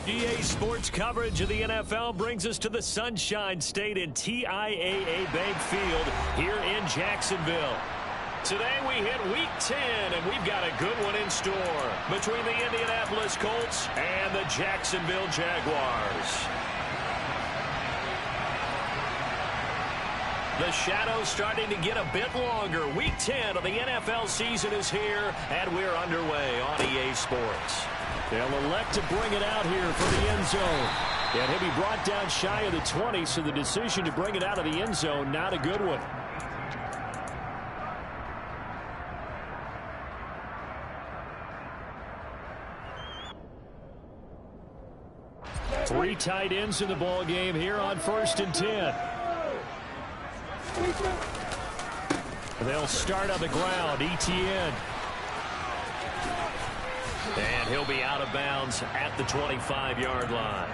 EA Sports coverage of the NFL brings us to the Sunshine State in TIAA Bank Field here in Jacksonville. Today we hit Week 10, and we've got a good one in store between the Indianapolis Colts and the Jacksonville Jaguars. The shadow's starting to get a bit longer. Week 10 of the NFL season is here, and we're underway on EA Sports. They'll elect to bring it out here from the end zone. And he'll be brought down shy of the 20, so the decision to bring it out of the end zone, not a good one. Three tight ends in the ball game here on 1st and 10. They'll start on the ground. ETN. And he'll be out of bounds at the 25-yard line.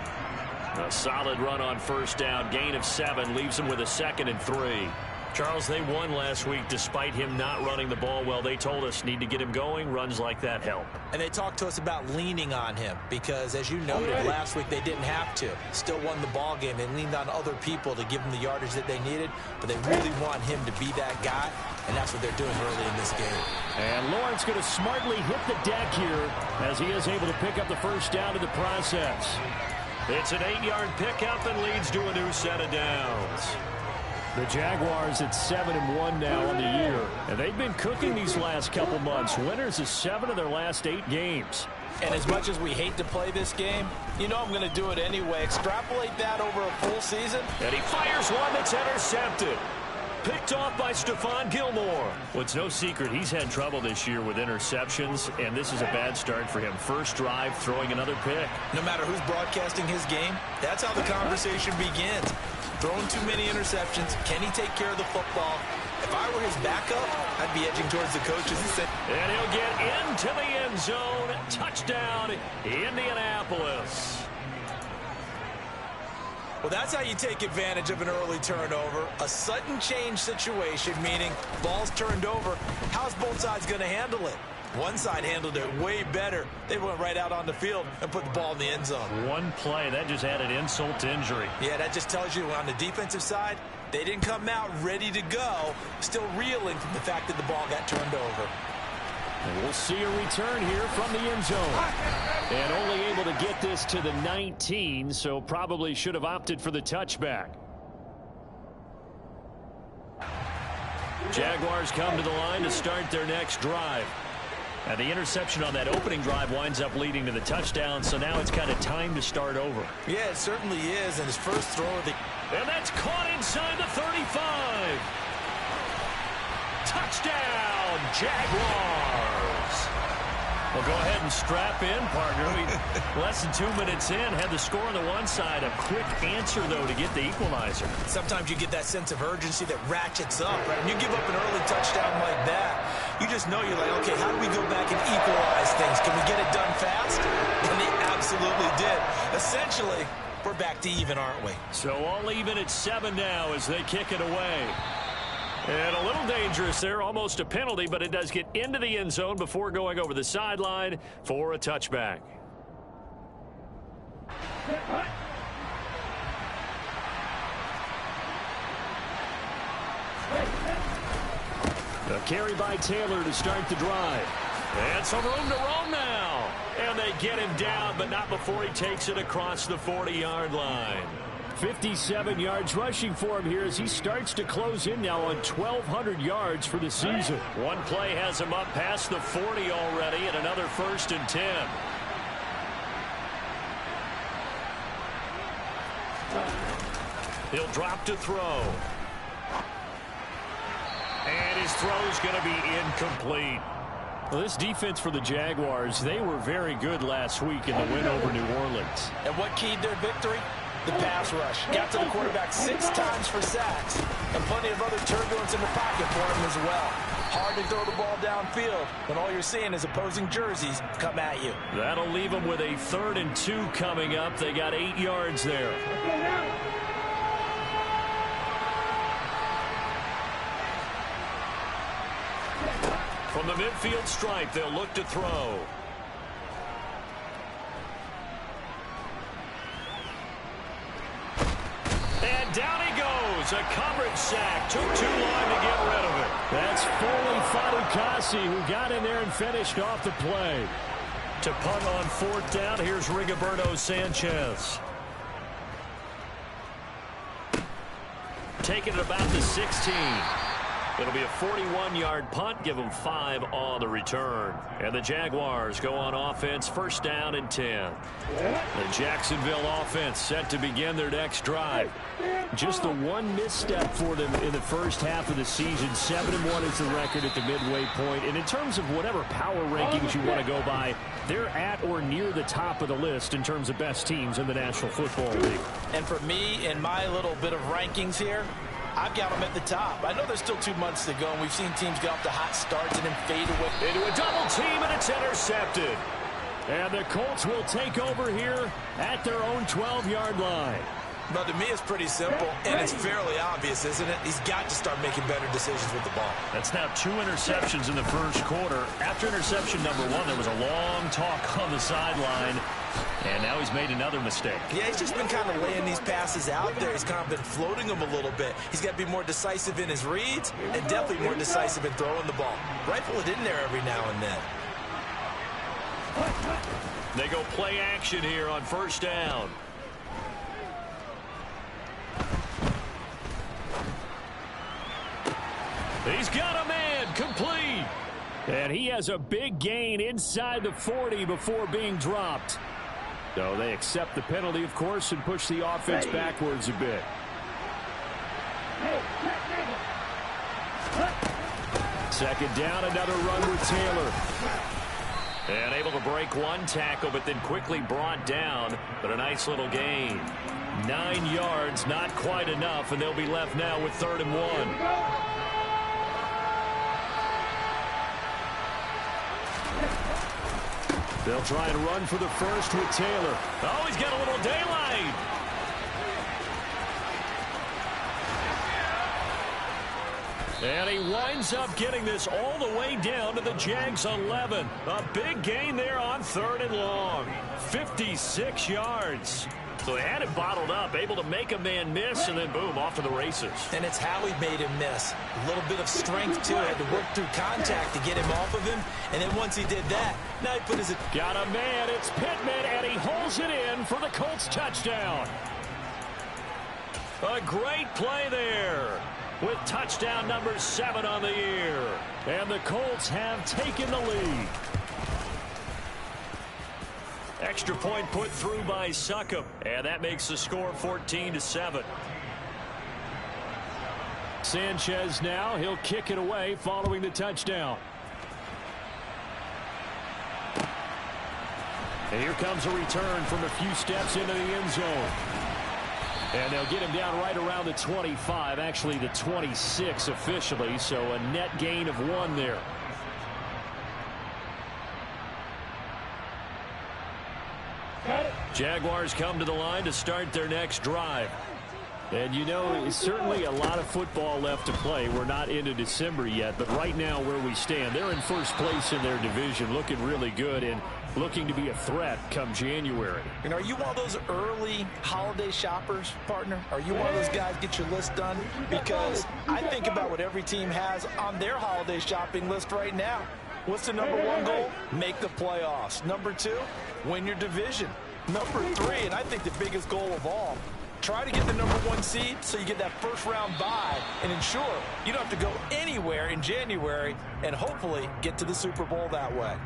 A solid run on 1st down. Gain of 7 leaves him with a 2nd and 3. Charles, they won last week despite him not running the ball well. They told us need to get him going. Runs like that help. And they talked to us about leaning on him because, as you noted, last week they didn't have to. Still won the ball game. They leaned on other people to give them the yardage that they needed, but they really want him to be that guy, and that's what they're doing early in this game. And Lawrence going to smartly hit the deck here as he is able to pick up the 1st down in the process. It's an 8-yard pickup and leads to a new set of downs. The Jaguars at 7-1 now on the year. And they've been cooking these last couple months. Winners of 7 of their last 8 games. And as much as we hate to play this game, you know I'm going to do it anyway. Extrapolate that over a full season. And he fires one that's intercepted. Picked off by Stephon Gilmore. Well, it's no secret he's had trouble this year with interceptions, and this is a bad start for him. First drive, throwing another pick. No matter who's broadcasting his game, that's how the conversation begins. Throwing too many interceptions. Can he take care of the football? If I were his backup, I'd be edging towards the coaches. And he'll get into the end zone. Touchdown, Indianapolis. Well, that's how you take advantage of an early turnover. A sudden change situation, meaning ball's turned over. How's both sides going to handle it? One side handled it way better. They went right out on the field and put the ball in the end zone. One play, that just added insult to injury. Yeah, that just tells you on the defensive side, they didn't come out ready to go, still reeling from the fact that the ball got turned over. And we'll see a return here from the end zone. And only able to get this to the 19, so probably should have opted for the touchback. Jaguars come to the line to start their next drive. And the interception on that opening drive winds up leading to the touchdown, so now it's kind of time to start over. Yeah, it certainly is. And his first throw of the... And that's caught inside the 35. Touchdown, Jaguars. Well, go ahead and strap in, partner. Less than 2 minutes in, had the score on the one side. A quick answer, though, to get the equalizer. Sometimes you get that sense of urgency that ratchets up, right? When you give up an early touchdown like that, you just know you're like, okay, how do we go back and equalize things? Can we get it done fast? And they absolutely did. Essentially, we're back to even, aren't we? So all even at 7 now as they kick it away. And a little dangerous there, almost a penalty, but it does get into the end zone before going over the sideline for a touchback. A carry by Taylor to start the drive. And some room to roam now. And they get him down, but not before he takes it across the 40-yard line. 57 yards rushing for him here as he starts to close in now on 1,200 yards for the season. One play has him up past the 40 already, and another 1st and 10. He'll drop to throw. And his throw's going to be incomplete. Well, this defense for the Jaguars, they were very good last week in the win over New Orleans. And what keyed their victory? The pass rush. Got to the quarterback 6 times for sacks. And plenty of other turbulence in the pocket for him as well. Hard to throw the ball downfield when all you're seeing is opposing jerseys come at you. That'll leave them with a 3rd and 2 coming up. They got 8 yards there. From the midfield stripe, they'll look to throw. It's a coverage sack. Took too long to get rid of it. That's Foley Fatukasi who got in there and finished off the play. To punt on fourth down, here's Rigoberto Sanchez. Taking it about the 16. It'll be a 41-yard punt. Give them 5 on the return. And the Jaguars go on offense, first down and 10. The Jacksonville offense set to begin their next drive. Just the one misstep for them in the first half of the season. 7-1 is the record at the midway point. And in terms of whatever power rankings you want to go by, they're at or near the top of the list in terms of best teams in the National Football League. And for me, in my little bit of rankings here, I've got them at the top. I know there's still 2 months to go, and we've seen teams get off to hot starts and then fade away. Into a double team, and it's intercepted. And the Colts will take over here at their own 12-yard line. But to me, it's pretty simple, and it's fairly obvious, isn't it? He's got to start making better decisions with the ball. That's now 2 interceptions in the first quarter. After interception number 1, there was a long talk on the sideline, and now he's made another mistake. Yeah, he's just been kind of laying these passes out there. He's kind of been floating them a little bit. He's got to be more decisive in his reads and definitely more decisive in throwing the ball. Rifle it in there every now and then. They go play action here on first down. He's got a man, complete. And he has a big gain inside the 40 before being dropped. So they accept the penalty, of course, and push the offense backwards a bit. Second down, another run with Taylor. And able to break one tackle, but then quickly brought down. But a nice little gain. 9 yards, not quite enough, and they'll be left now with 3rd and 1. They'll try and run for the first with Taylor. Oh, he's got a little daylight. And he winds up getting this all the way down to the Jags 11. A big gain there on 3rd and long. 56 yards. So they had it bottled up, able to make a man miss, and then boom, off to the races. And it's how he made him miss. A little bit of strength, too. Had to work through contact to get him off of him. And then once he did that, now he put his... Got a man, it's Pittman, and he holds it in for the Colts touchdown. A great play there with touchdown number 7 on the year. And the Colts have taken the lead. Extra point put through by Succop, and that makes the score 14-7. Sanchez now, he'll kick it away following the touchdown. And here comes a return from a few steps into the end zone. And they'll get him down right around the 25, actually the 26 officially, so a net gain of 1 there. Jaguars come to the line to start their next drive. And you know, certainly a lot of football left to play. We're not into December yet, but right now where we stand, they're in first place in their division, looking really good and looking to be a threat come January. And are you one of those early holiday shoppers, partner? Are you one of those guys get your list done? Because I think about what every team has on their holiday shopping list right now. What's the number 1 goal? Make the playoffs. Number 2, win your division. Number 3, and I think the biggest goal of all, try to get the number 1 seed so you get that first-round bye and ensure you don't have to go anywhere in January and hopefully get to the Super Bowl that way.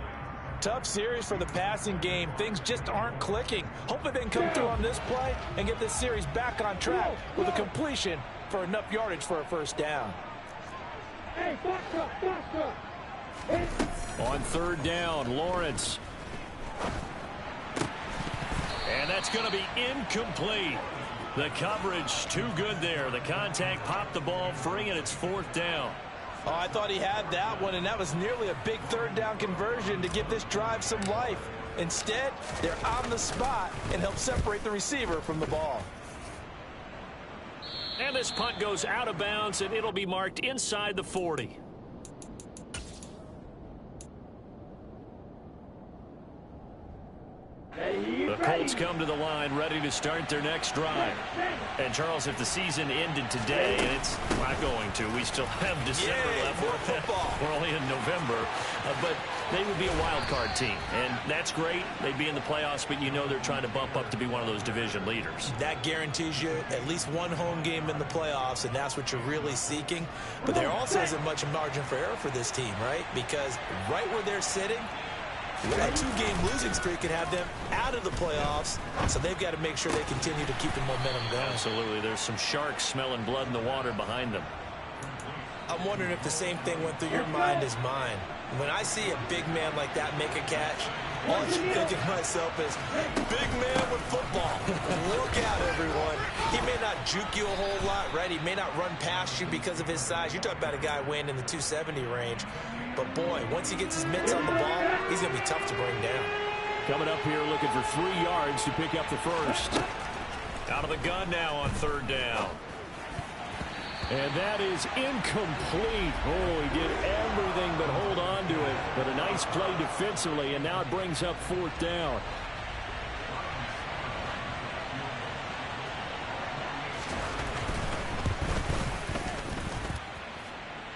Tough series for the passing game. Things just aren't clicking. Hopefully they can come through on this play and get this series back on track with a completion for enough yardage for a first down. On 3rd down, Lawrence. And that's going to be incomplete. The coverage too good there. The contact popped the ball free, and it's 4th down. Oh, I thought he had that one, and that was nearly a big 3rd down conversion to give this drive some life. Instead, they're on the spot and help separate the receiver from the ball. And this punt goes out of bounds, and it'll be marked inside the 40. The Colts come to the line ready to start their next drive. And, Charles, if the season ended today, and it's not going to, we still have December left. We're only in November. But they would be a wild card team. And that's great. They'd be in the playoffs, but you know they're trying to bump up to be one of those division leaders. That guarantees you at least one home game in the playoffs, and that's what you're really seeking. But there also isn't much margin for error for this team, right? Because right where they're sitting, a 2-game losing streak could have them out of the playoffs, so they've got to make sure they continue to keep the momentum going. Absolutely. There's some sharks smelling blood in the water behind them. I'm wondering if the same thing went through your mind as mine. When I see a big man like that make a catch, all I should think of myself is, big man with football. Look out, everyone. He may not juke you a whole lot, right? He may not run past you because of his size. You're talking about a guy weighing in the 270 range. But, boy, once he gets his mitts on the ball, he's going to be tough to bring down. Coming up here looking for 3 yards to pick up the first. Out of the gun now on 3rd down. And that is incomplete. Oh, he did everything but hold on to it. But a nice play defensively, and now it brings up 4th down.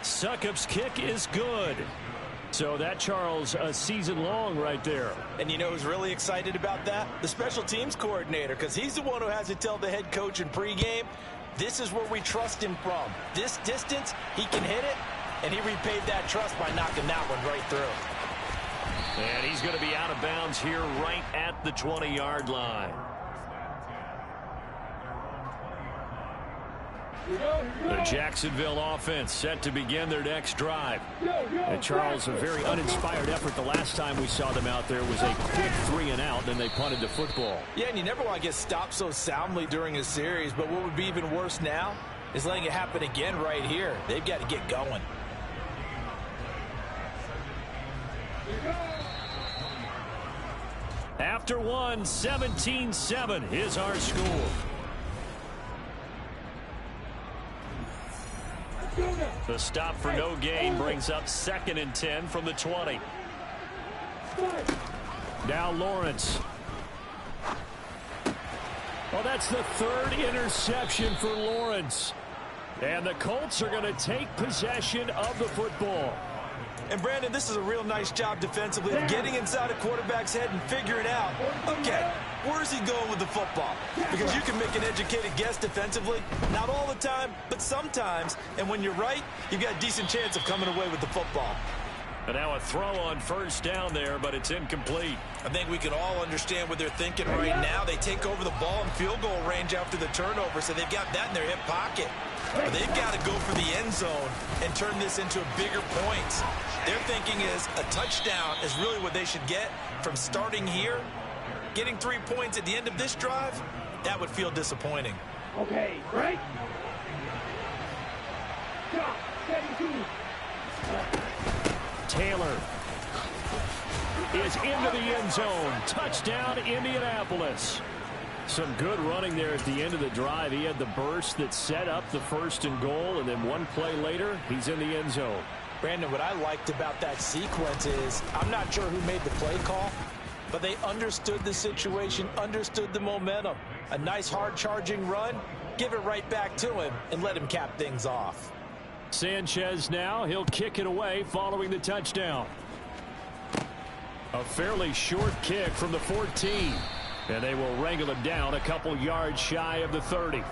Succop's kick is good. So that, Charles, a season long right there. And you know who's really excited about that? The special teams coordinator, because he's the one who has to tell the head coach in pregame, this is where we trust him from. This distance, he can hit it, and he repaid that trust by knocking that one right through. And he's going to be out of bounds here right at the 20-yard line. The Jacksonville offense set to begin their next drive. And Charles, a very uninspired effort the last time we saw them out there was a quick 3-and-out, and then they punted the football. Yeah, and you never want to get stopped so soundly during a series, but what would be even worse now is letting it happen again right here. They've got to get going. After one, 17-7 is our score. The stop for no gain brings up 2nd and 10 from the 20. Now Lawrence. Well, that's the 3rd interception for Lawrence. And the Colts are going to take possession of the football. And, Brandon, this is a real nice job defensively of getting inside a quarterback's head and figuring out, okay, where's he going with the football? Because you can make an educated guess defensively. Not all the time, but sometimes. And when you're right, you've got a decent chance of coming away with the football. And now a throw on 1st down there, but it's incomplete. I think we can all understand what they're thinking right now. They take over the ball in field goal range after the turnover, so they've got that in their hip pocket. But they've got to go for the end zone and turn this into a bigger points. Their thinking is a touchdown is really what they should get from starting here. Getting 3 points at the end of this drive, that would feel disappointing. Okay, right? Taylor is into the end zone. Touchdown, Indianapolis. Some good running there at the end of the drive. He had the burst that set up the 1st and goal, and then one play later, he's in the end zone. Brandon, what I liked about that sequence is I'm not sure who made the play call, but they understood the situation, understood the momentum. A nice hard-charging run, give it right back to him, and let him cap things off. Sanchez now, he'll kick it away following the touchdown. A fairly short kick from the 14. And they will wrangle him down a couple yards shy of the 30.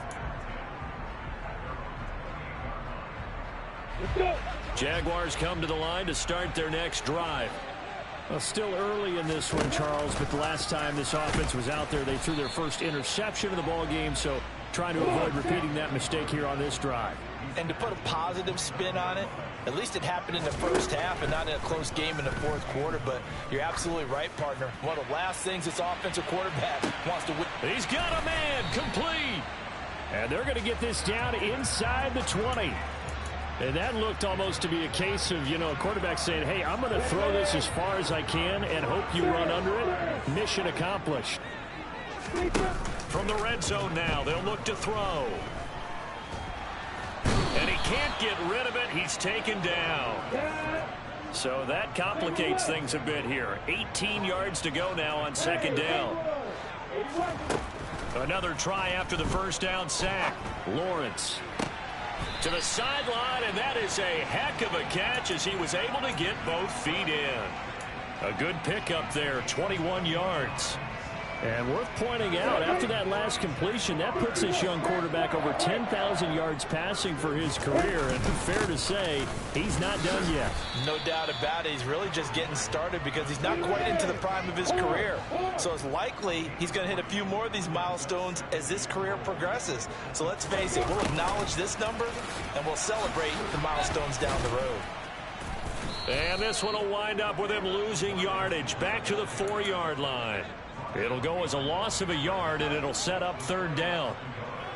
Jaguars come to the line to start their next drive. Well, still early in this one, Charles, but the last time this offense was out there, they threw their first interception of the ball game, so trying to avoid repeating that mistake here on this drive. And to put a positive spin on it, at least it happened in the first half and not in a close game in the 4th quarter, but you're absolutely right, partner. One of the last things this offensive quarterback wants to win. He's got a man, complete. And they're going to get this down inside the 20. And that looked almost to be a case of, you know, a quarterback saying, hey, I'm going to throw this as far as I can and hope you run under it. Mission accomplished. From the red zone now, they'll look to throw. And he can't get rid of it. He's taken down. So that complicates things a bit here. 18 yards to go now on 2nd down. Another try after the first down sack. Lawrence to the sideline, and that is a heck of a catch as he was able to get both feet in. A good pickup there, 21 yards. And worth pointing out, after that last completion, that puts this young quarterback over 10,000 yards passing for his career. And fair to say, he's not done yet. No doubt about it. He's really just getting started because he's not quite into the prime of his career. So it's likely he's going to hit a few more of these milestones as this career progresses. So let's face it, we'll acknowledge this number and we'll celebrate the milestones down the road. And this one will wind up with him losing yardage back to the 4-yard line. It'll go as a loss of a yard, and it'll set up third down.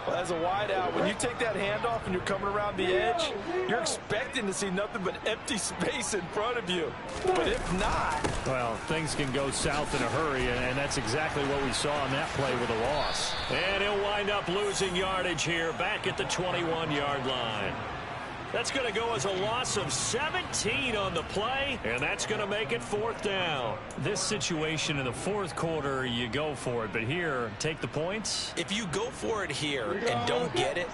Well, as a wideout, when you take that handoff and you're coming around the edge, you're expecting to see nothing but empty space in front of you. But if not... well, things can go south in a hurry, and that's exactly what we saw on that play with a loss. And he'll wind up losing yardage here back at the 21-yard line. That's going to go as a loss of 17 on the play, and that's going to make it fourth down. This situation in the fourth quarter, you go for it, but here, take the points. If you go for it here and don't get it,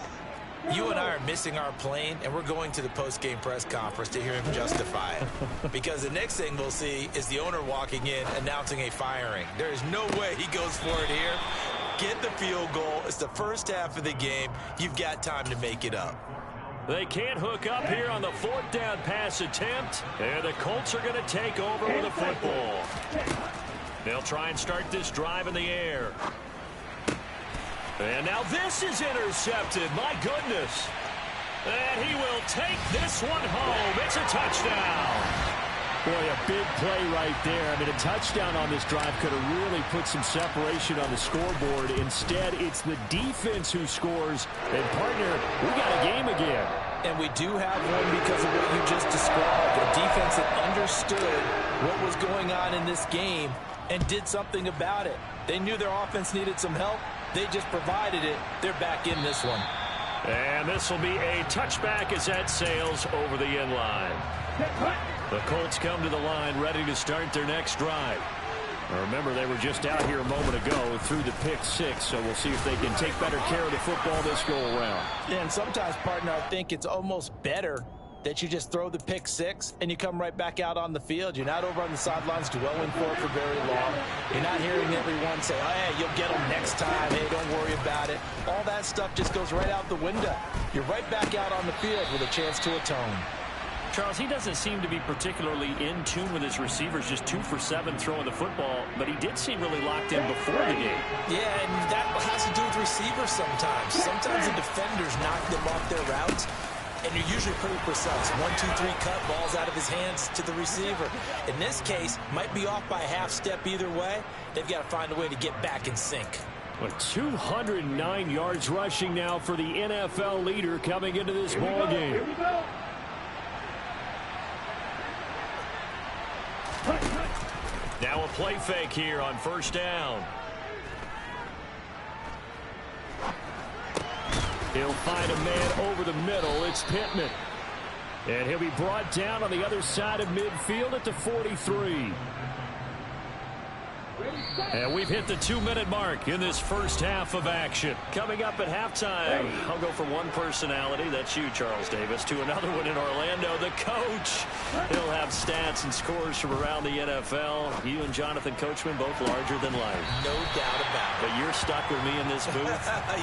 you and I are missing our plane, and we're going to the post-game press conference to hear him justify it. Because the next thing we'll see is the owner walking in announcing a firing. There is no way he goes for it here. Get the field goal. It's the first half of the game. You've got time to make it up. They can't hook up here on the fourth down pass attempt, and the Colts are going to take over with a football. They'll try and start this drive in the air. And now this is intercepted. My goodness. And he will take this one home. It's a touchdown. Boy, a big play right there. I mean, a touchdown on this drive could have really put some separation on the scoreboard. Instead, it's the defense who scores. And, partner, we got a game again. And we do have one because of what you just described. A defense that understood what was going on in this game and did something about it. They knew their offense needed some help. They just provided it. They're back in this one. And this will be a touchback as that sails over the end line. The Colts come to the line ready to start their next drive. Now remember, they were just out here a moment ago through the pick six, so we'll see if they can take better care of the football this go-around. Yeah, and sometimes, partner, I think it's almost better that you just throw the pick six and you come right back out on the field. You're not over on the sidelines dwelling for it for very long. You're not hearing everyone say, oh, hey, you'll get them next time. Hey, don't worry about it. All that stuff just goes right out the window. You're right back out on the field with a chance to atone. Charles, he doesn't seem to be particularly in tune with his receivers, just 2 for 7 throwing the football, but he did seem really locked in before the game. Yeah, and that has to do with receivers sometimes. Sometimes the defenders knock them off their routes, and you're usually pretty precise. 1, 2, 3 cut, balls out of his hands to the receiver. In this case, might be off by a half step either way. They've got to find a way to get back in sync. With 209 yards rushing now for the NFL leader coming into this ball game. Now a play fake here on first down. He'll find a man over the middle. It's Pittman. And he'll be brought down on the other side of midfield at the 43. And we've hit the 2-minute mark in this first half of action. Coming up at halftime, I'll go from one personality, that's you, Charles Davis, to another one in Orlando, the coach. He'll have stats and scores from around the NFL. You and Jonathan Coachman both larger than life. No doubt about it. But you're stuck with me in this booth,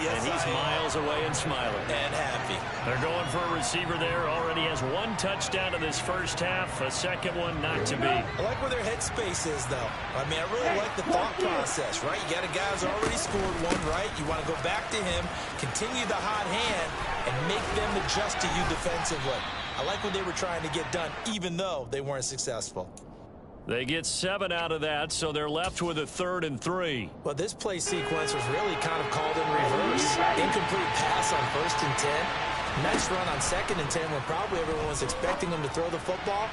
yes, and he's miles away and smiling. And happy. They're going for a receiver there. Already has 1 touchdown in this first half, a second one not to be. I like where their headspace is, though. I mean, I really like the thought process, right? You got a guy who's already scored one, right? You want to go back to him, continue the hot hand, and make them adjust to you defensively. I like what they were trying to get done, even though they weren't successful. They get 7 out of that, so they're left with a 3rd and 3. Well, this play sequence was really kind of called in reverse. Incomplete pass on 1st and 10. Nice run on 2nd and 10 when probably everyone was expecting them to throw the football.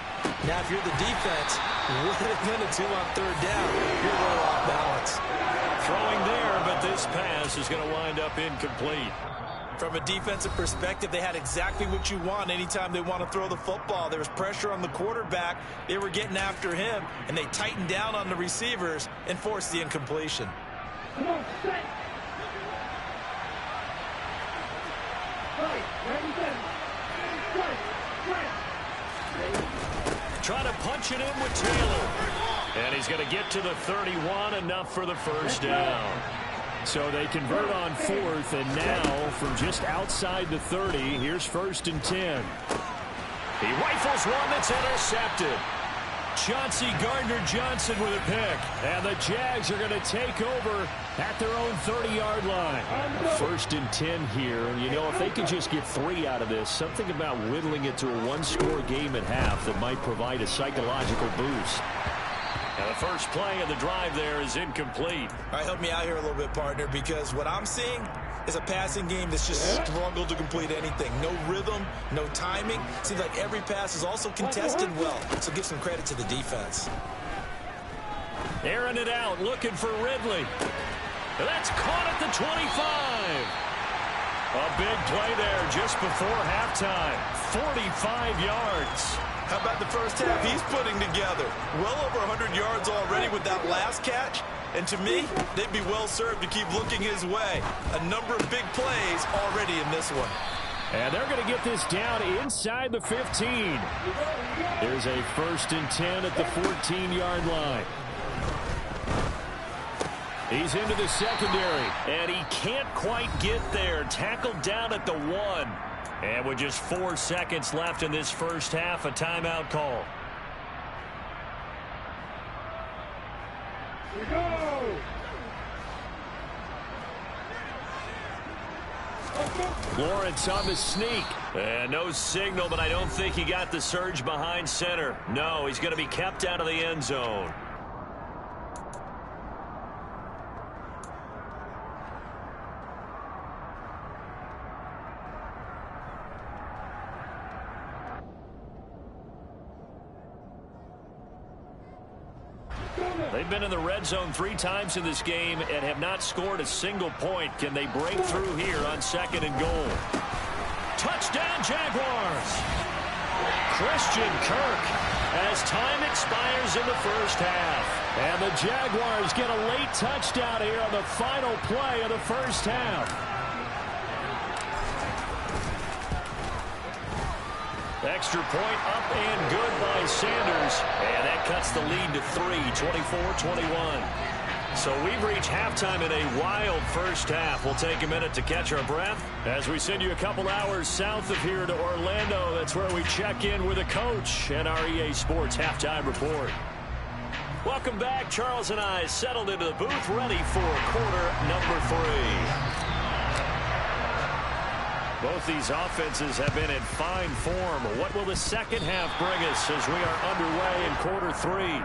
Now, if you're the defense, what are they going to do on 3rd down? You're a little off balance. Throwing there, but this pass is going to wind up incomplete. From a defensive perspective, they had exactly what you want anytime they want to throw the football. There was pressure on the quarterback. They were getting after him, and they tightened down on the receivers and forced the incompletion. Trying to punch it in with Taylor. And he's going to get to the 31, enough for the first down. So they convert on fourth, and now from just outside the 30, here's 1st and 10. He rifles one that's intercepted. Chauncey Gardner-Johnson with a pick. And the Jags are going to take over at their own 30-yard line. 1st and 10 here. And, you know, if they could just get 3 out of this, something about whittling it to a one-score game at half that might provide a psychological boost. And the first play of the drive there is incomplete. All right, help me out here a little bit, partner, because what I'm seeing is a passing game that's just struggled to complete anything. No rhythm, no timing. Seems like every pass is also contested well, so give some credit to the defense. Airing it out, looking for Ridley. That's caught at the 25. A big play there just before halftime. 45 yards. How about the first half he's putting together? Well over 100 yards already with that last catch. And to me, they'd be well served to keep looking his way. A number of big plays already in this one. And they're going to get this down inside the 15. There's a 1st and 10 at the 14-yard line. He's into the secondary, and he can't quite get there. Tackled down at the 1. And with just 4 seconds left in this first half, a timeout call. We go! Lawrence on the sneak. And no signal, but I don't think he got the surge behind center. No, he's going to be kept out of the end zone. They've been in the red zone 3 times in this game and have not scored a single point. Can they break through here on 2nd and goal? Touchdown, Jaguars! Christian Kirk as time expires in the first half. And the Jaguars get a late touchdown here on the final play of the first half. Extra point up and good by Sanders. And that cuts the lead to 3, 24-21. So we've reached halftime in a wild first half. We'll take a minute to catch our breath as we send you a couple hours south of here to Orlando. That's where we check in with a coach and our EA Sports Halftime Report. Welcome back. Charles and I settled into the booth, ready for quarter number 3. Both these offenses have been in fine form. What will the second half bring us as we are underway in quarter 3?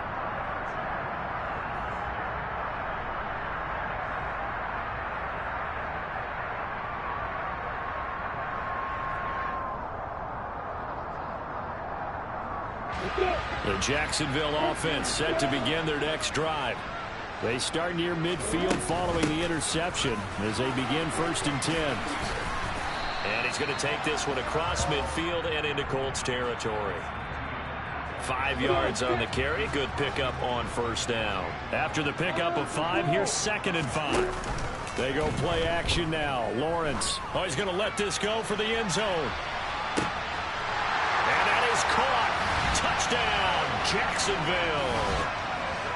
The Jacksonville offense set to begin their next drive. They start near midfield following the interception as they begin 1st and 10. And he's going to take this one across midfield and into Colts territory. 5 yards on the carry. Good pickup on 1st down. After the pickup of 5, here's 2nd and 5. They go play action now. Lawrence. Oh, he's going to let this go for the end zone. And that is caught. Touchdown, Jacksonville.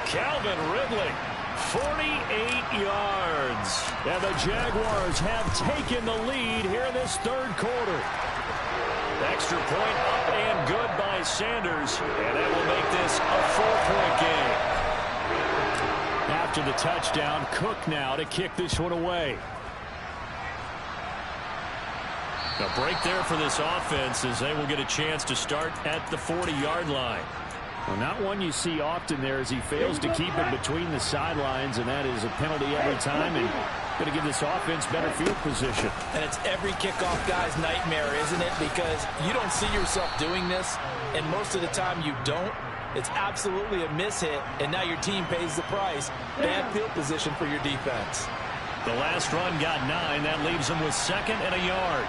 Calvin Ridley. 48 yards. And the Jaguars have taken the lead here in this 3rd quarter. Extra point up and good by Sanders. And that will make this a 4-point game. After the touchdown, Cook now to kick this one away. A break there for this offense as they will get a chance to start at the 40-yard line. Well, not one you see often there as he fails to keep it between the sidelines, and that is a penalty every time, and going to give this offense better field position. And it's every kickoff guy's nightmare, isn't it? Because you don't see yourself doing this, and most of the time you don't. It's absolutely a mishit, and now your team pays the price. Bad field position for your defense. The last run got 9. That leaves them with 2nd and a yard.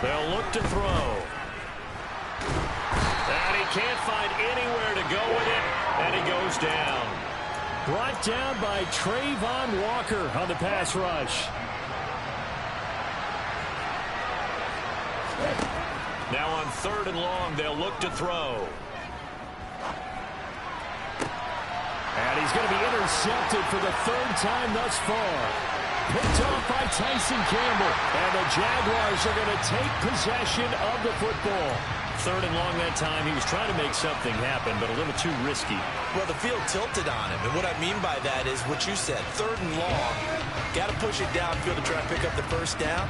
They'll look to throw. And he can't find anywhere to go with it, and he goes down. Brought down by Trayvon Walker on the pass rush. Now on 3rd and long, they'll look to throw. And he's going to be intercepted for the 3rd time thus far. Picked off by Tyson Campbell. And the Jaguars are going to take possession of the football. 3rd and long that time. He was trying to make something happen, but a little too risky. Well, the field tilted on him. And what I mean by that is what you said. 3rd and long. Got to push it downfield to try to pick up the first down.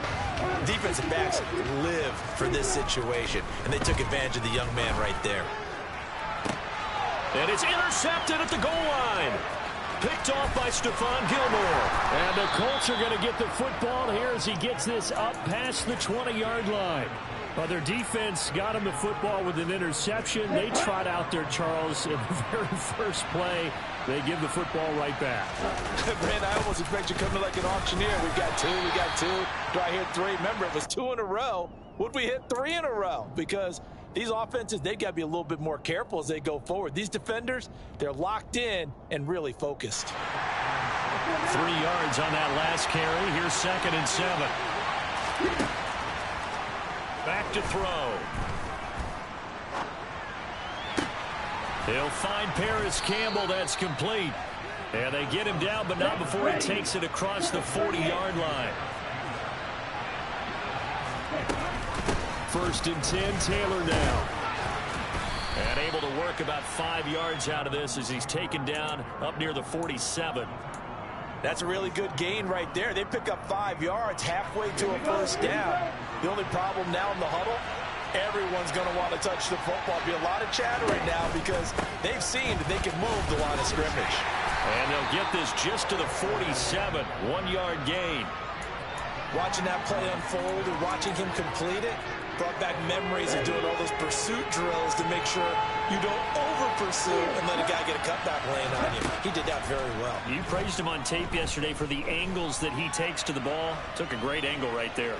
Defensive backs live for this situation. And they took advantage of the young man right there. And it's intercepted at the goal line. Picked off by Stephon Gilmore. And the Colts are going to get the football here as he gets this up past the 20-yard line. Well, their defense got him the football with an interception. They trot out there, Charles, in the very first play. They give the football right back. Man, I almost expect you coming like an auctioneer. We've got two. Do I hit 3? Remember, it was 2 in a row. Would we hit 3 in a row? Because these offenses, they got to be a little bit more careful as they go forward. These defenders, they're locked in and really focused. 3 yards on that last carry. Here's 2nd and 7. Back to throw. He'll find Paris Campbell. That's complete. And they get him down, but not before he takes it across the 40-yard line. 1st and 10, Taylor now. And able to work about 5 yards out of this as he's taken down up near the 47. That's a really good gain right there. They pick up 5 yards halfway to a first down. The only problem now in the huddle, everyone's going to want to touch the football. Be a lot of chattering now because they've seen that they can move the line of scrimmage. And they'll get this just to the 47, 1-yard gain. Watching that play unfold and watching him complete it brought back memories of doing all those pursuit drills to make sure you don't over-pursue and let a guy get a cutback lane on you. He did that very well. You praised him on tape yesterday for the angles that he takes to the ball. Took a great angle right there.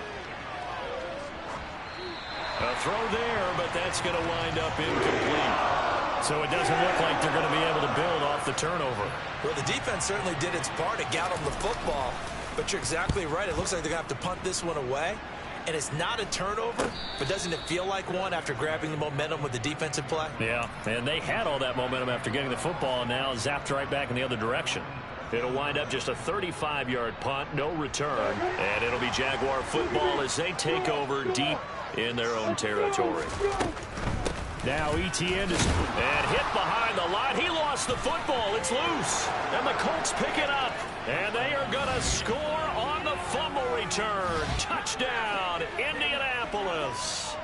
A throw there, but that's going to wind up incomplete. So it doesn't look like they're going to be able to build off the turnover. Well, the defense certainly did its part to get them the football. But you're exactly right. It looks like they're going to have to punt this one away. And it's not a turnover, but doesn't it feel like one after grabbing the momentum with the defensive play? Yeah, and they had all that momentum after getting the football, and now zapped right back in the other direction. It'll wind up just a 35-yard punt, no return, and it'll be Jaguar football as they take over deep in their own territory. Now Etienne is and hit behind the line. He lost the football. It's loose, and the Colts pick it up, and they are going to score on the fumble return. Touchdown, Indianapolis.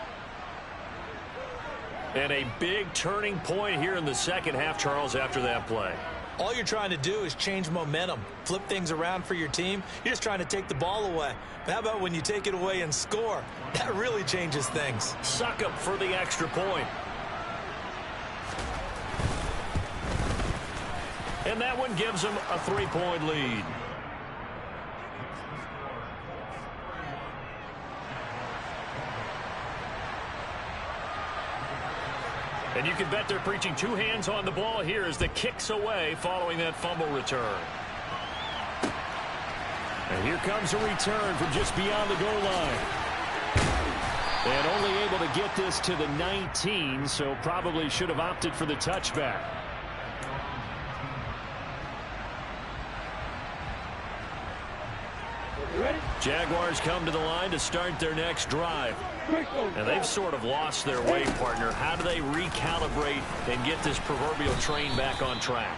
And a big turning point here in the second half, Charles, after that play. All you're trying to do is change momentum, flip things around for your team. You're just trying to take the ball away. But how about when you take it away and score? That really changes things. Suck up for the extra point. And that one gives them a 3-point lead. And you can bet they're preaching 2 hands on the ball here as the kick's away following that fumble return. And here comes a return from just beyond the goal line. And only able to get this to the 19, so probably should have opted for the touchback. Jaguars come to the line to start their next drive. And they've sort of lost their way, partner. How do they recalibrate and get this proverbial train back on track?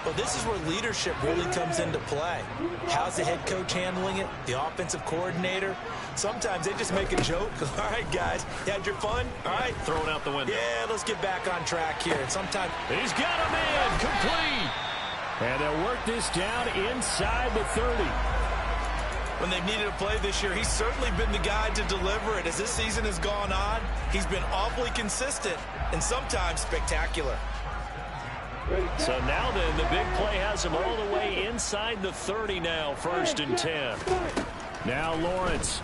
Well, this is where leadership really comes into play. How's the head coach handling it? The offensive coordinator? Sometimes they just make a joke. All right, guys, you had your fun? All right. Throw it out the window. Yeah, let's get back on track here. And sometimes he's got a man complete. And they'll work this down inside the 30. When they've needed a play this year, he's certainly been the guy to deliver it. As this season has gone on, he's been awfully consistent and sometimes spectacular. So now then, the big play has him all the way inside the 30 now, 1st and 10. Now Lawrence.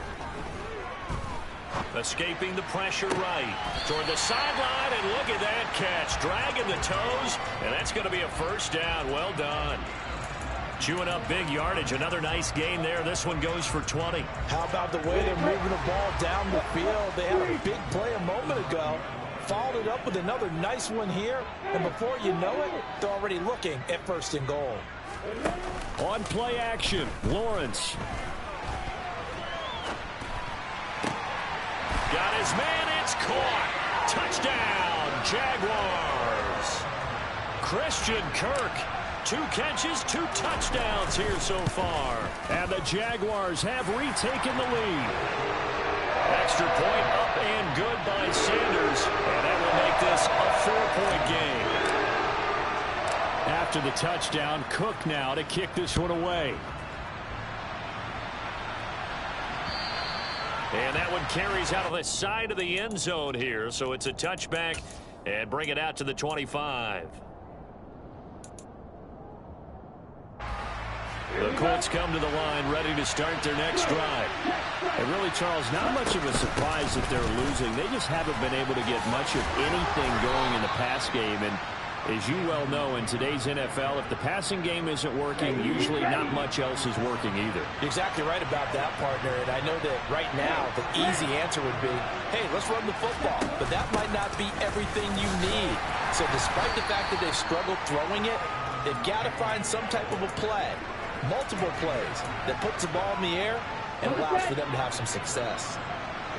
Escaping the pressure right. Toward the sideline, and look at that catch. Dragging the toes, and that's going to be a first down. Well done. Chewing up big yardage. Another nice gain there. This one goes for 20. How about the way they're moving the ball down the field? They had a big play a moment ago. Followed it up with another nice one here. And before you know it, they're already looking at first and goal. On play action, Lawrence. Got his man, it's caught. Touchdown, Jaguars. Christian Kirk, 2 catches, 2 touchdowns here so far. And the Jaguars have retaken the lead. Extra point up and good by Sanders. And that will make this a 4-point game. After the touchdown, Cook now to kick this one away. And that one carries out of the side of the end zone here. So it's a touchback and bring it out to the 25. The Colts come to the line ready to start their next drive. And really, Charles, not much of a surprise that they're losing. They just haven't been able to get much of anything going in the pass game. And as you well know, in today's NFL, if the passing game isn't working, usually not much else is working either. You're exactly right about that, partner. And I know that right now the easy answer would be, hey, let's run the football. But that might not be everything you need. So despite the fact that they've struggled throwing it, they've got to find some type of a play, multiple plays, that puts the ball in the air and allows for them to have some success.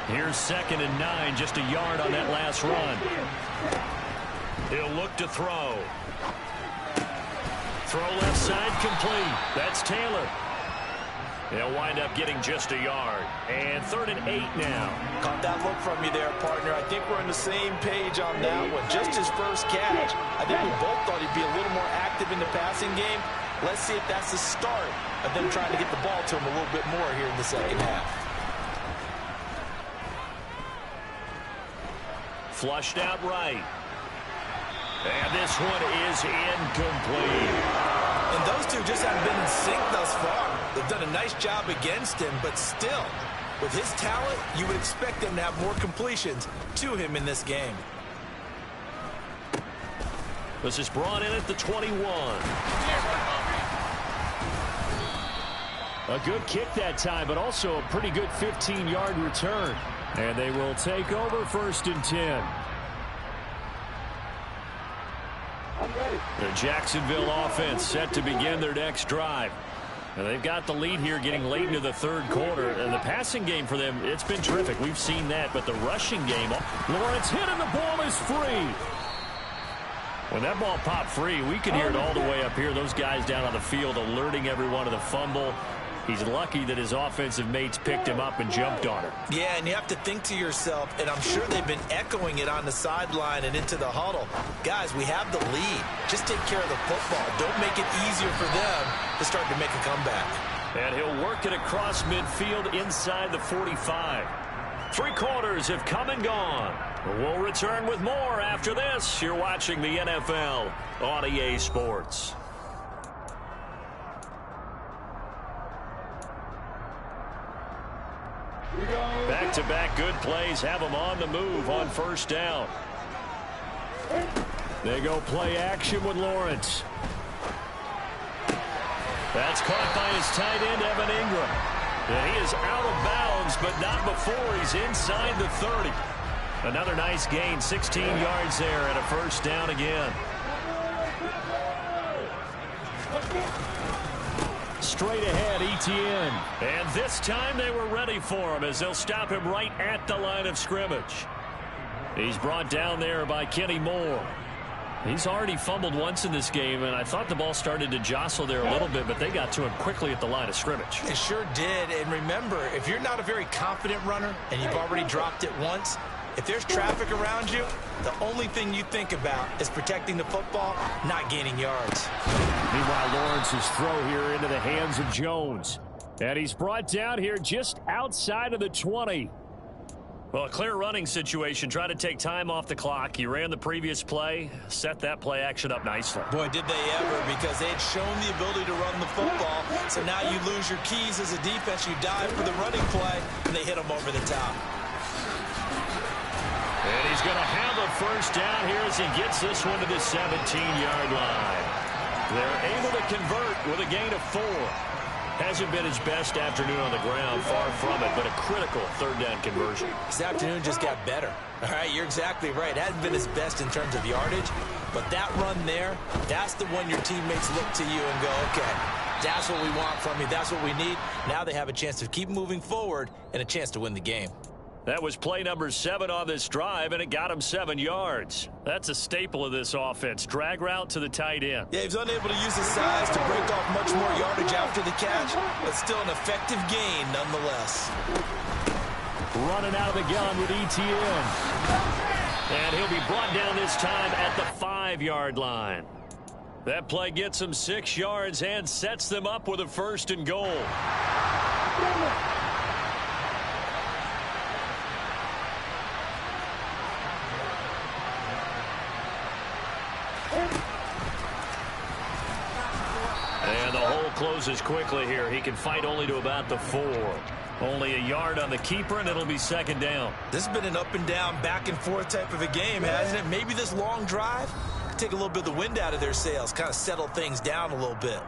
Here's 2nd and 9, just a yard on that last run. He'll look to throw. Throw left side complete. That's Taylor. They'll wind up getting just a yard. And 3rd and 8 now. Caught that look from you there, partner. I think we're on the same page on that one. Just his first catch. I think we both thought he'd be a little more active in the passing game. Let's see if that's the start of them trying to get the ball to him a little bit more here in the second half. Flushed out right. And this one is incomplete. And those two just haven't been in sync thus far. They've done a nice job against him, but still, with his talent, you would expect them to have more completions to him in this game. This is brought in at the 21. A good kick that time, but also a pretty good 15-yard return. And they will take over 1st and 10. The Jacksonville offense set to begin their next drive. And they've got the lead here getting late into the 3rd quarter. And the passing game for them, it's been terrific. We've seen that. But the rushing game, Lawrence hit and the ball is free. When that ball popped free, we could hear it all the way up here. Those guys down on the field alerting everyone of the fumble. He's lucky that his offensive mates picked him up and jumped on it. Yeah, and you have to think to yourself, and I'm sure they've been echoing it on the sideline and into the huddle. Guys, we have the lead. Just take care of the football. Don't make it easier for them to start to make a comeback. And he'll work it across midfield inside the 45. 3 quarters have come and gone. We'll return with more after this. You're watching the NFL on EA Sports. Back-to-back good plays have them on the move on 1st down. They go play action with Lawrence. That's caught by his tight end, Evan Ingram. And he is out of bounds, but not before he's inside the 30. Another nice gain, 16 yards there, and a 1st down again. Straight ahead, Etienne. And this time they were ready for him as they'll stop him right at the line of scrimmage. He's brought down there by Kenny Moore. He's already fumbled once in this game, and I thought the ball started to jostle there a little bit, but they got to him quickly at the line of scrimmage. It sure did. And remember, if you're not a very confident runner and you've already dropped it once, if there's traffic around you, the only thing you think about is protecting the football, not gaining yards. Meanwhile, Lawrence's throw here into the hands of Jones. And he's brought down here just outside of the 20. Well, a clear running situation. Try to take time off the clock. He ran the previous play, set that play action up nicely. Boy, did they ever, because they had shown the ability to run the football. So now you lose your keys as a defense. You dive for the running play, and they hit them over the top. He's going to have a first down here as he gets this one to the 17-yard line. They're able to convert with a gain of 4. Hasn't been his best afternoon on the ground, far from it, but a critical third down conversion. This afternoon just got better. All right, you're exactly right. It hasn't been his best in terms of yardage, but that run there, that's the one your teammates look to you and go, okay, that's what we want from you. That's what we need. Now they have a chance to keep moving forward and a chance to win the game. That was play number 7 on this drive, and it got him 7 yards. That's a staple of this offense. Drag route to the tight end. Yeah, he was unable to use his size to break off much more yardage after the catch, but still an effective gain nonetheless. Running out of the gun with ETN. And he'll be brought down this time at the 5-yard line. That play gets him 6 yards and sets them up with a 1st and goal. And the hole closes quickly here. He can fight only to about the 4. Only a yard on the keeper, and it'll be 2nd down. This has been an up and down, back and forth type of a game, hasn't it? Maybe this long drive take a little bit of the wind out of their sails, kind of settle things down a little bit.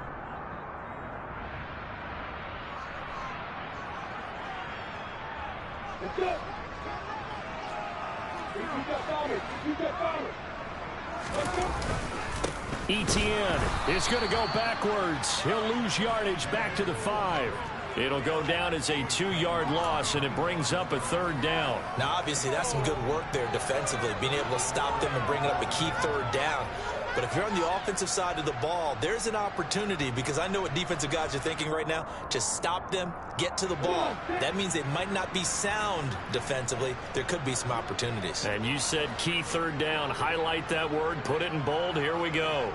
ETN is going to go backwards. He'll lose yardage back to the 5. It'll go down as a 2-yard loss, and it brings up a 3rd down. Now, obviously, that's some good work there defensively, being able to stop them and bring up a key 3rd down. But if you're on the offensive side of the ball, there's an opportunity, because I know what defensive guys are thinking right now. Just stop them, get to the ball. That means they might not be sound defensively. There could be some opportunities. And you said key 3rd down. Highlight that word, put it in bold. Here we go.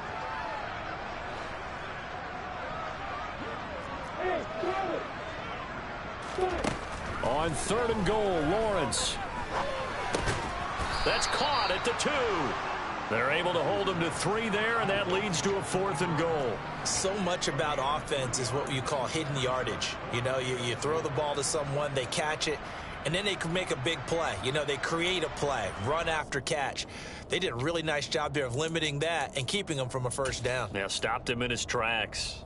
On 3rd and goal, Lawrence. That's caught at the 2. They're able to hold him to 3 there, and that leads to a 4th and goal. So much about offense is what you call hidden yardage. You know, you throw the ball to someone, they catch it, and then they can make a big play. You know, they create a play, run after catch. They did a really nice job there of limiting that and keeping him from a 1st down. Now stopped him in his tracks.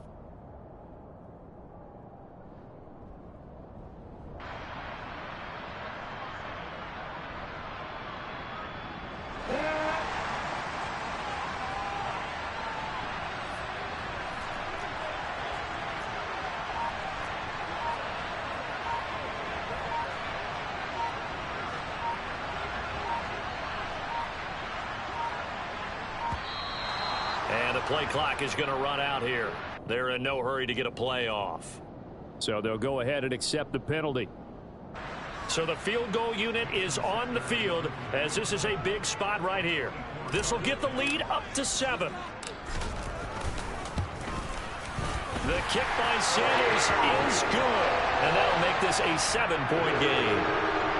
And the play clock is going to run out here. They're in no hurry to get a play off. So they'll go ahead and accept the penalty. So the field goal unit is on the field, as this is a big spot right here. This will get the lead up to 7. The kick by Sanders is good, and that'll make this a 7-point game.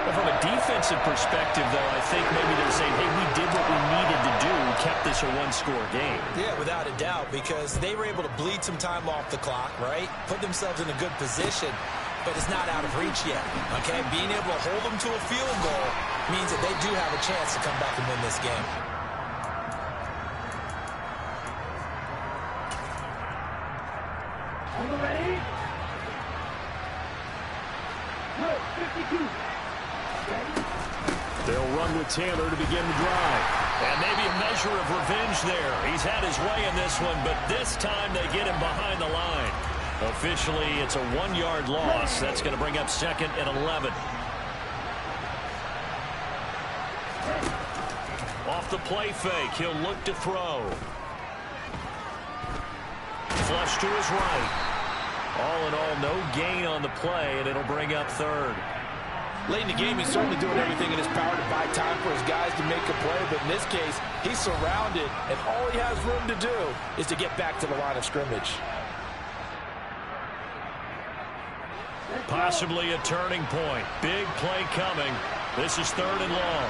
From a defensive perspective, though, I think maybe they're saying, hey, we did what we needed to do, kept this a 1-score game. Yeah, without a doubt, because they were able to bleed some time off the clock, right? Put themselves in a good position, but it's not out of reach yet, okay? Being able to hold them to a field goal means that they do have a chance to come back and win this game. Are you ready? Good, 52. They'll run with Taylor to begin the drive. And maybe a measure of revenge there. He's had his way in this one, but this time they get him behind the line. Officially, it's a 1-yard loss. That's going to bring up 2nd and 11. Off the play fake, he'll look to throw. Flush to his right. All in all, no gain on the play, and it'll bring up 3rd. Late in the game, he's certainly doing everything in his power to buy time for his guys to make a play. But in this case, he's surrounded, and all he has room to do is to get back to the line of scrimmage. Possibly a turning point. Big play coming. This is 3rd and long.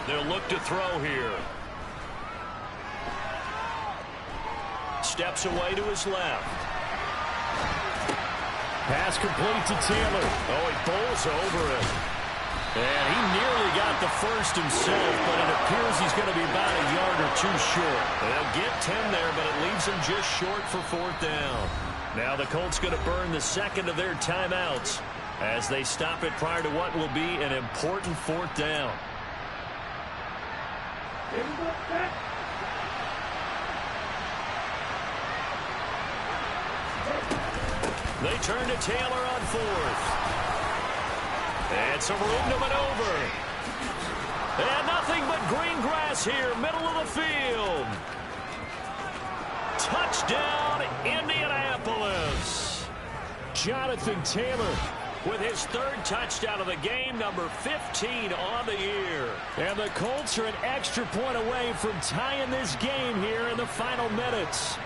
They'll look to throw here. Steps away to his left. Pass complete to Taylor. Oh, he bowls over it. And he nearly got the first himself, but it appears he's going to be about a yard or two short. They'll get 10 there, but it leaves him just short for fourth down. Now the Colts going to burn the second of their timeouts as they stop it prior to what will be an important fourth down. They turn to Taylor on fourth. And some room to maneuver. And nothing but green grass here, middle of the field. Touchdown, Indianapolis. Jonathan Taylor with his third touchdown of the game, number 15 on the year. And the Colts are an extra point away from tying this game here in the final minutes.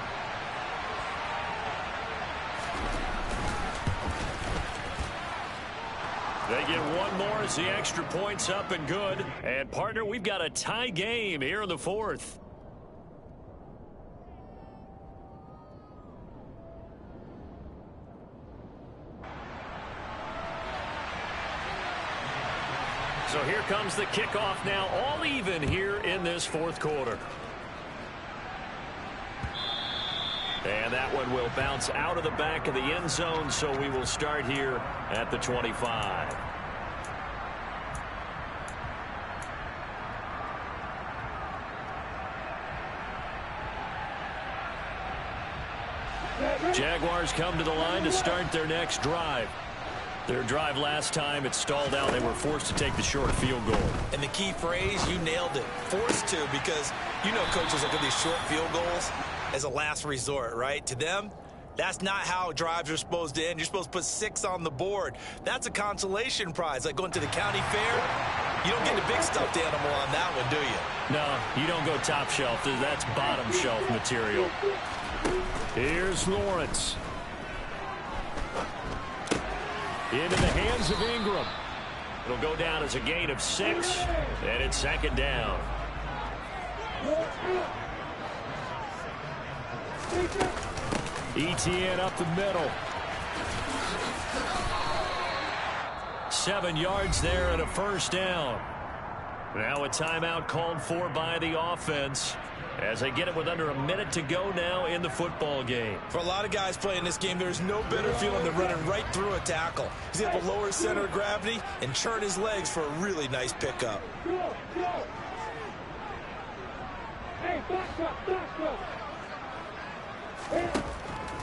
They get one more as the extra point's up and good. And, partner, we've got a tie game here in the fourth. So here comes the kickoff now, all even here in this fourth quarter. And that one will bounce out of the back of the end zone, so we will start here at the 25. Jaguars come to the line to start their next drive. Their drive last time, it stalled out. They were forced to take the short field goal. And the key phrase, you nailed it. Forced to, because you know coaches look at these short field goals as a last resort, right? To them, that's not how drives are supposed to end. You're supposed to put 6 on the board. That's a consolation prize. Like going to the county fair, you don't get the big stuffed animal on that one, do you? No, you don't go top shelf. That's bottom shelf material. Here's Lawrence. Into the hands of Ingram. It'll go down as a gain of 6, and it's second down. ETN up the middle. 7 yards there and a first down. Now a timeout called for by the offense as they get it with under a minute to go now in the football game. For a lot of guys playing this game, there's no better feeling than running right through a tackle. He's able to lower his center of gravity and churn his legs for a really nice pickup.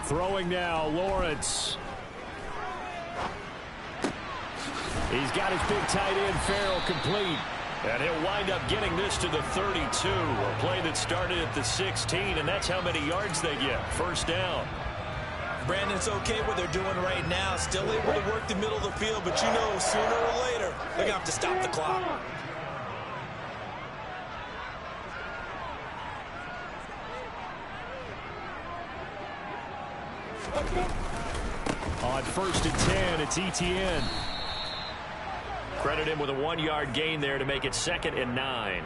Throwing now, Lawrence. He's got his big tight end, Farrell, complete. And he'll wind up getting this to the 32. A play that started at the 16, and that's how many yards they get. First down. Brandon, it's okay what they're doing right now. Still able to work the middle of the field, but you know sooner or later they're going to have to stop the clock. On first and 10, it's ETN. Credit him with a 1-yard gain there to make it second and 9.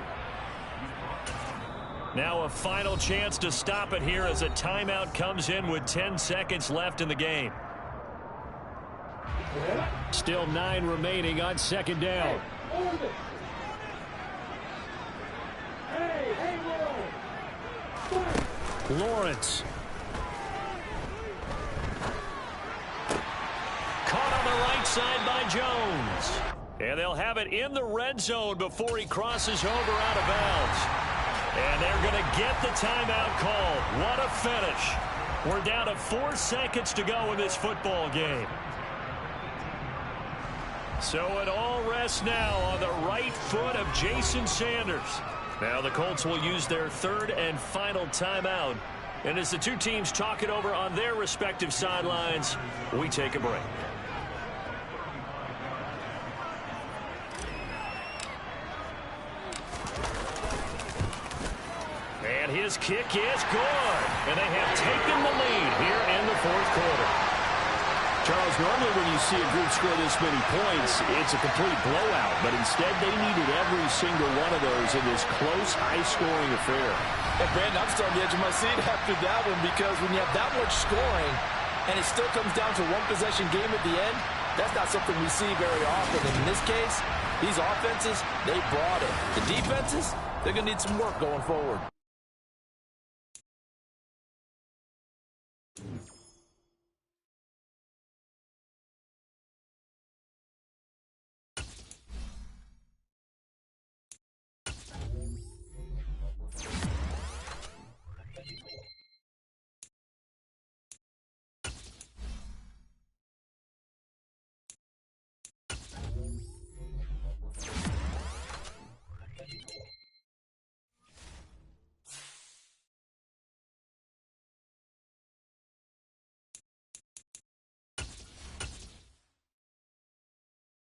Now a final chance to stop it here as a timeout comes in with 10 seconds left in the game. Still 9 remaining on second down. Lawrence. Caught on the right side by Jones. And they'll have it in the red zone before he crosses over out of bounds. And they're going to get the timeout called. What a finish. We're down to 4 seconds to go in this football game. So it all rests now on the right foot of Jason Sanders. Now the Colts will use their third and final timeout. And as the two teams talk it over on their respective sidelines, we take a break. And his kick is good. And they have taken the lead here in the fourth quarter. Charles, normally when you see a group score this many points, it's a complete blowout. But instead, they needed every single one of those in this close, high-scoring affair. And Brandon, I'm still on the edge of my seat after that one, because when you have that much scoring and it still comes down to one possession game at the end, that's not something we see very often. And in this case, These offenses, they brought it. The defenses, they're going to need some work going forward.